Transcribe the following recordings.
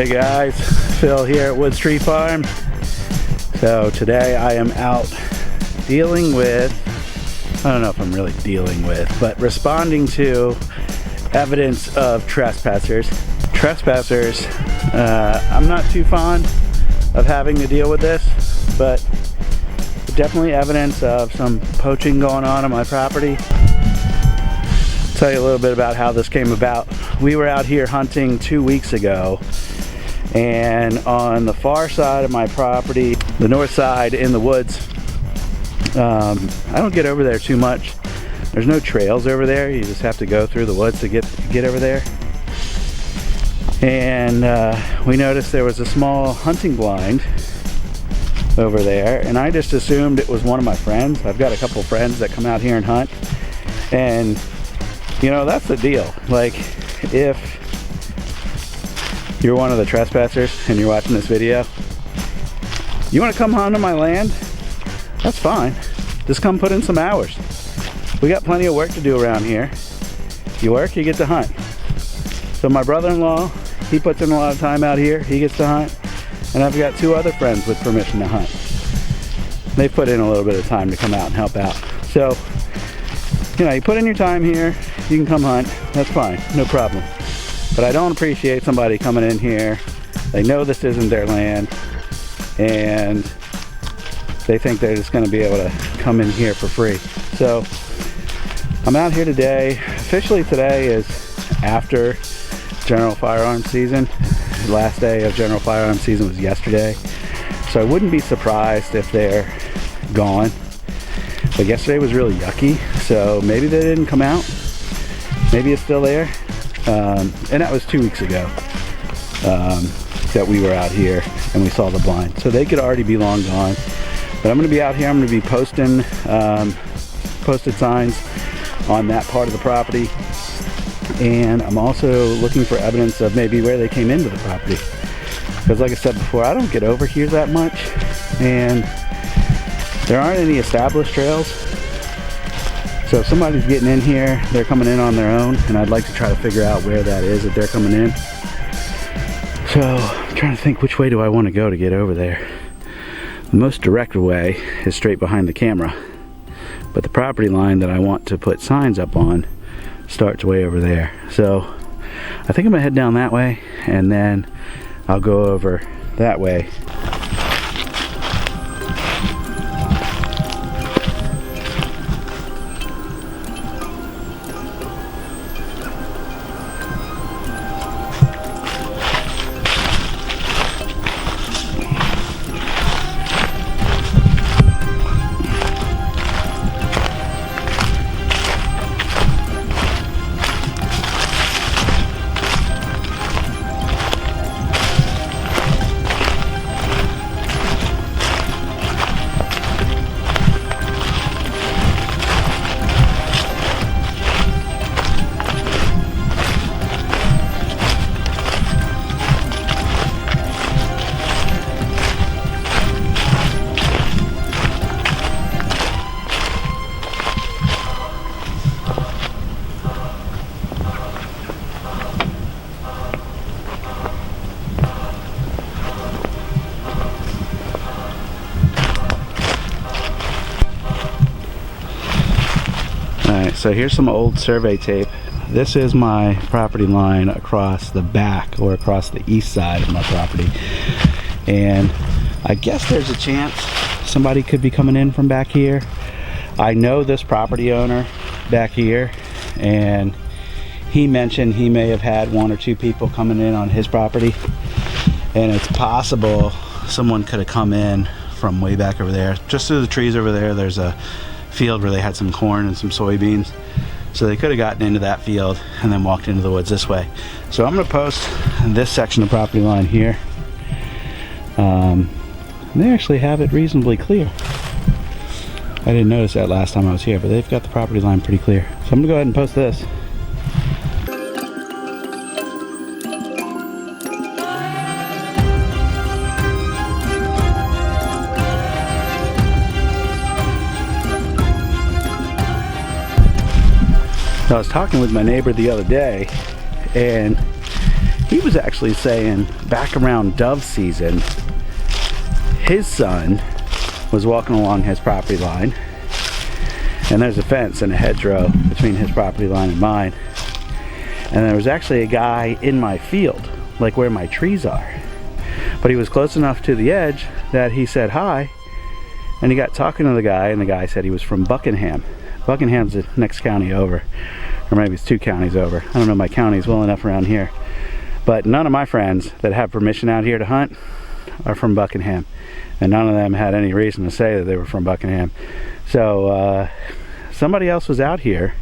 Hey guys, Phil here at Woods Tree Farm. So today I am out dealing with, I don't know if I'm really dealing with, but responding to evidence of trespassers. Trespassers, I'm not too fond of having to deal with this, but definitely evidence of some poaching going on my property. I'll tell you a little bit about how this came about. We were out here hunting 2 weeks ago, and on the far side of my property, the north side in the woods, I don't get over there too much. There's no trails over there. You just have to go through the woods to get over there. And we noticed there was a small hunting blind over there, and I just assumed it was one of my friends. I've got a couple friends that come out here and hunt, and you know, that's the deal. Like, if you're one of the trespassers and you're watching this video, you want to come hunt on my land, that's fine. Just come put in some hours. We got plenty of work to do around here. You work, you get to hunt. So my brother-in-law, he puts in a lot of time out here, he gets to hunt, and I've got 2 other friends with permission to hunt. They put in a little bit of time to come out and help out. So, you know, you put in your time here, you can come hunt, that's fine, no problem. But I don't appreciate somebody coming in here, they know this isn't their land, and they think they're just gonna be able to come in here for free. So, I'm out here today. Officially today is after general firearms season. The last day of general firearms season was yesterday. So I wouldn't be surprised if they're gone. But yesterday was really yucky, so maybe they didn't come out. Maybe it's still there. And that was 2 weeks ago that we were out here and we saw the blind. So they could already be long gone. But I'm gonna be out here, I'm gonna be posting posted signs on that part of the property. And I'm also looking for evidence of maybe where they came into the property. Because like I said before, I don't get over here that much, and there aren't any established trails. So if somebody's getting in here, they're coming in on their own, and I'd like to try to figure out where that is that they're coming in. So I'm trying to think, which way do I want to go to get over there? The most direct way is straight behind the camera, but the property line that I want to put signs up on starts way over there. So I think I'm gonna head down that way, and then I'll go over that way. Alright, so here's some old survey tape. This is my property line across the back, or across the east side of my property. And I guess there's a chance somebody could be coming in from back here. I know this property owner back here, and he mentioned he may have had 1 or 2 people coming in on his property. And it's possible someone could have come in from way back over there. Just through the trees over there, there's a field where they had some corn and some soybeans, so they could have gotten into that field and then walked into the woods this way. So I'm going to post this section of property line here. They actually have it reasonably clear. I didn't notice that last time I was here, but they've got the property line pretty clear. So I'm going to go ahead and post this. I was talking with my neighbor the other day, and he was actually saying back around dove season, his son was walking along his property line, and there's a fence and a hedgerow between his property line and mine, and there was actually a guy in my field, like where my trees are, but he was close enough to the edge that he said hi, and he got talking to the guy, and the guy said he was from Buckingham. Buckingham's the next county over, or maybe it's 2 counties over. I don't know my counties well enough around here, but none of my friends that have permission out here to hunt are from Buckingham, and none of them had any reason to say that they were from Buckingham. So somebody else was out here,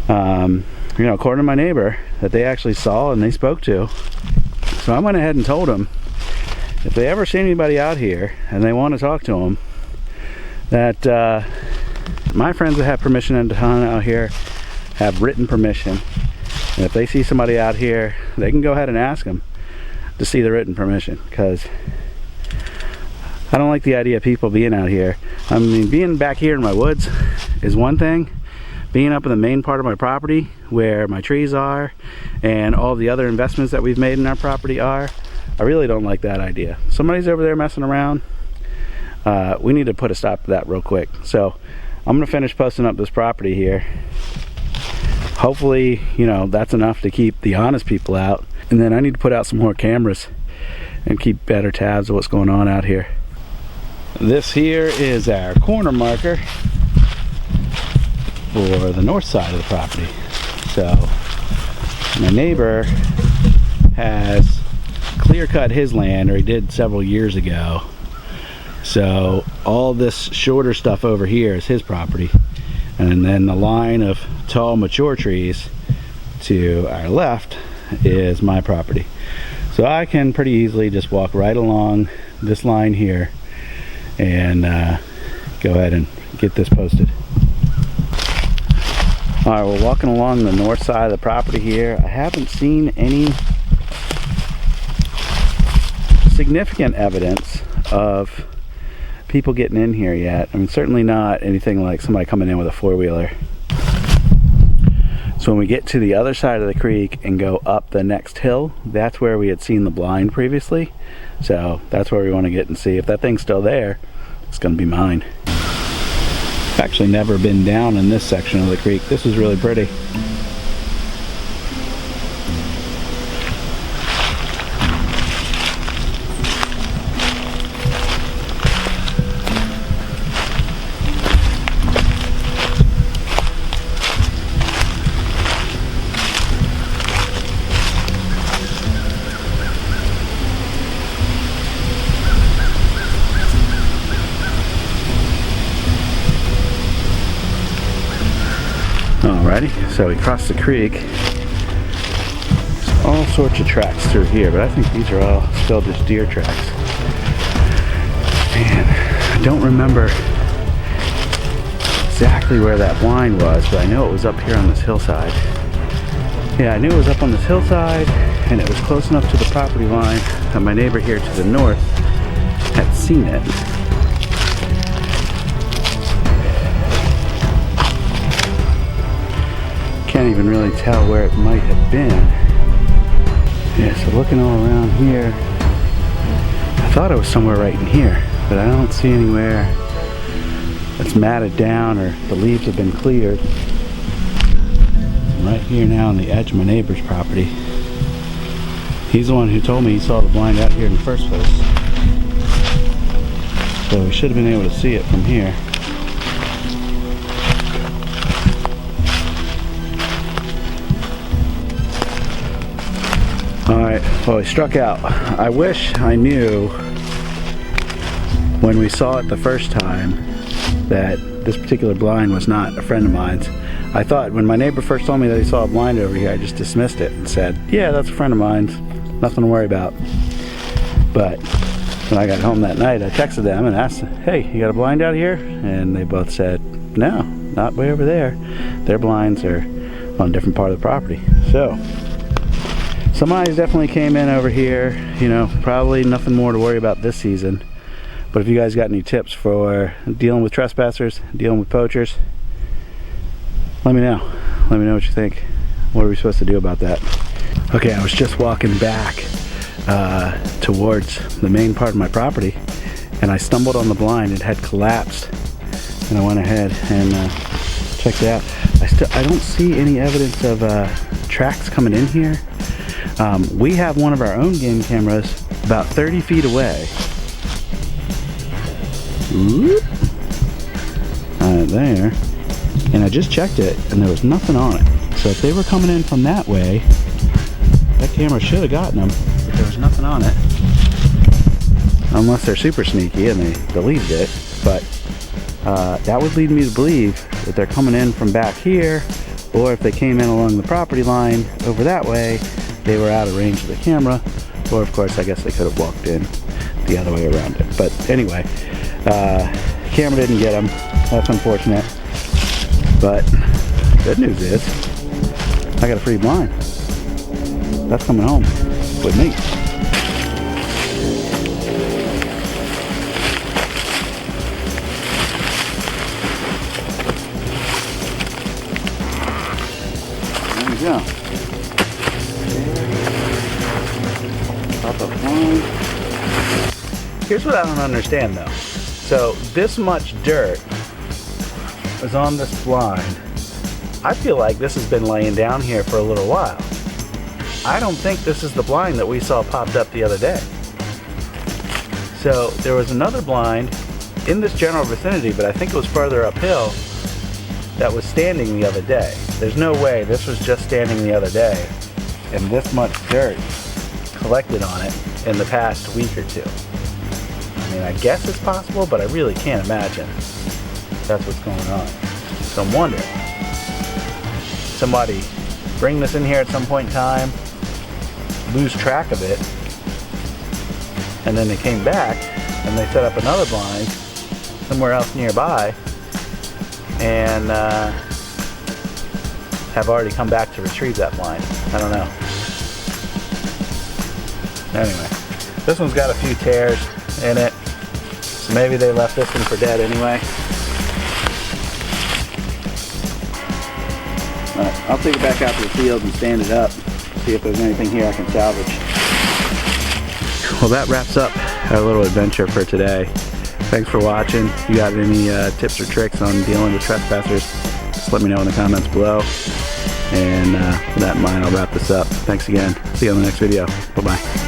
you know, according to my neighbor, that they actually saw and they spoke to. So I went ahead and told them if they ever see anybody out here and they want to talk to them, that my friends that have permission to hunt out here have written permission, and if they see somebody out here, they can go ahead and ask them to see the written permission, because I don't like the idea of people being out here. I mean, being back here in my woods is one thing. Being up in the main part of my property where my trees are and all the other investments that we've made in our property are, I really don't like that idea. Somebody's over there messing around. We need to put a stop to that real quick. So I'm gonna finish posting up this property here. Hopefully, you know, that's enough to keep the honest people out. And then I need to put out some more cameras and keep better tabs of what's going on out here. This here is our corner marker for the north side of the property. So my neighbor has clear cut his land, or he did several years ago. So all this shorter stuff over here is his property, and then the line of tall mature trees to our left is my property. So I can pretty easily just walk right along this line here and go ahead and get this posted. Alright, we're walking along the north side of the property here. I haven't seen any significant evidence of people getting in here yet. I mean, certainly not anything like somebody coming in with a 4-wheeler. So when we get to the other side of the creek and go up the next hill, that's where we had seen the blind previously. So that's where we want to get and see. If that thing's still there, it's going to be mine. I've actually never been down in this section of the creek. This is really pretty. Alrighty, so we crossed the creek. There's all sorts of tracks through here, but I think these are all still just deer tracks. Man, I don't remember exactly where that blind was, but I know it was up here on this hillside. Yeah, I knew it was up on this hillside, and it was close enough to the property line that my neighbor here to the north had seen it. Can't even really tell where it might have been. Yeah, so looking all around here, I thought it was somewhere right in here, but I don't see anywhere that's matted down or the leaves have been cleared. I'm right here now on the edge of my neighbor's property. He's the one who told me he saw the blind out here in the first place. So we should have been able to see it from here. Alright, well, he struck out. I wish I knew when we saw it the first time that this particular blind was not a friend of mine's. I thought when my neighbor first told me that he saw a blind over here, I just dismissed it and said, yeah, that's a friend of mine's, nothing to worry about. But when I got home that night, I texted them and asked, hey, you got a blind out here? And they both said, no, not way over there. Their blinds are on a different part of the property. So some eyes definitely came in over here. You know, probably nothing more to worry about this season. But if you guys got any tips for dealing with trespassers, dealing with poachers, let me know. Let me know what you think. What are we supposed to do about that? Okay, I was just walking back towards the main part of my property, and I stumbled on the blind. It had collapsed, and I went ahead and checked it out. I don't see any evidence of tracks coming in here. We have one of our own game cameras about 30 feet away. There, and I just checked it, and there was nothing on it. So if they were coming in from that way, that camera should have gotten them, but there was nothing on it. Unless they're super sneaky and they deleted it, but that would lead me to believe that they're coming in from back here, or if they came in along the property line over that way, they were out of range of the camera, or of course I guess they could have walked in the other way around it. But anyway, camera didn't get them. That's unfortunate, but good news is I got a free blind. That's coming home with me. There we go. Pop up blind. Here's what I don't understand though. So this much dirt is on this blind. I feel like this has been laying down here for a little while. I don't think this is the blind that we saw popped up the other day. So there was another blind in this general vicinity, but I think it was further uphill, that was standing the other day. There's no way this was just standing the other day and this much dirt collected on it in the past week or two. I mean, I guess it's possible, but I really can't imagine that's what's going on. So I'm wondering, somebody bring this in here at some point in time, lose track of it, and then they came back and they set up another blind somewhere else nearby and have already come back to retrieve that blind. I don't know. Anyway, this one's got a few tears in it, so maybe they left this one for dead anyway. I'll take it back out to the field and stand it up, see if there's anything here I can salvage. Well, that wraps up our little adventure for today. Thanks for watching. If you got any tips or tricks on dealing with trespassers, just let me know in the comments below. And with that in mind, I'll wrap this up. Thanks again. See you on the next video. Bye-bye.